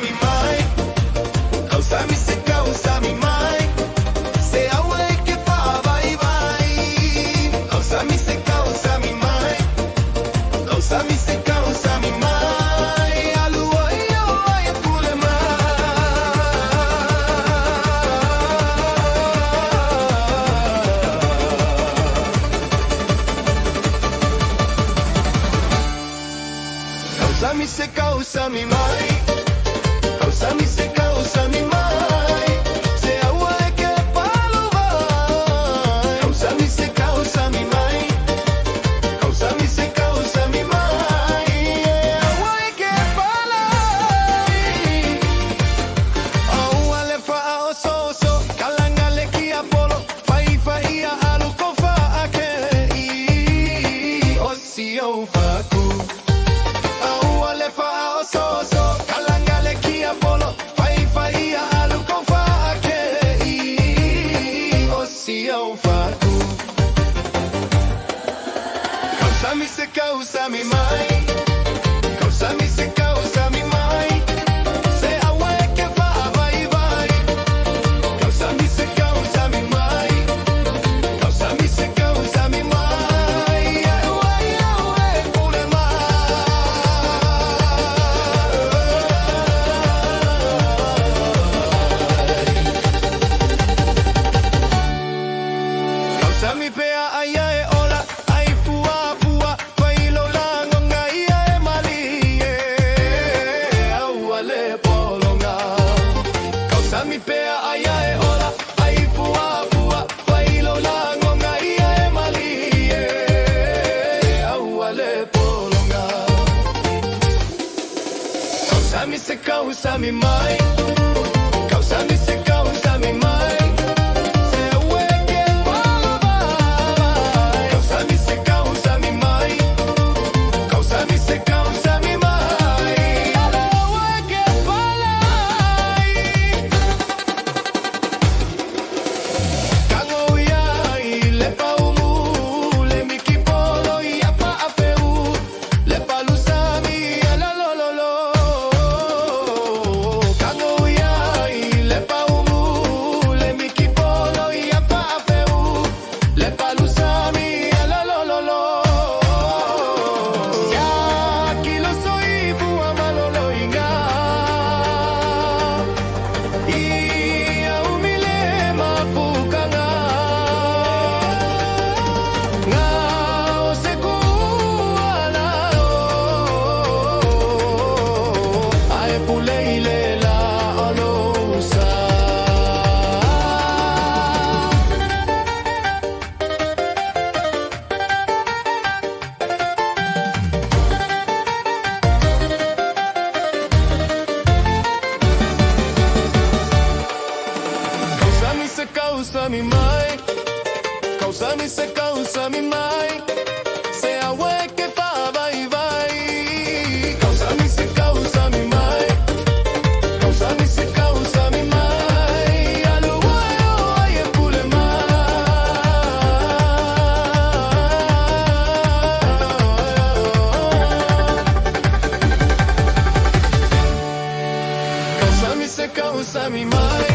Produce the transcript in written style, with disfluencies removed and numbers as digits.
mi mai, causa mi se causa mi mai, se aue que pa vai vai, causa mi se causa mi mai, causa mi se causa mi mai, alu oi oi pule causa mi se causa mi mai, causa mi se causa mi mai, se aue que palo vai, causa mi se causa mi mai, causa mi se causa mi mai, aue que palo, oh ale fa o so so, kalanga le ki apolo, fai ia alu kofa ake I, o si o fa ku. Causa mi se causa mi mai, causa mi se causa mi mai, se aue que va vai vai, causa mi se causa mi mai, causa mi se causa mi mai, aue pule causa mi pea ai ai ola. Mi pea ai ai ola ai fua fua fai lo la ngonga ia e mali e au ale polonga causa mi se causa mi mai, causa mi se causa mi mai, se aue que palo vai, causa mi se causa mi mai, causa mi se causa mi mai, aue que palo. Causa mi mai, causa mi se causa mi mai, se aue que fa vai vai, causa mi se causa mi mai, causa mi se causa mi mai, alu ai e pule causa mi se causa mi mai.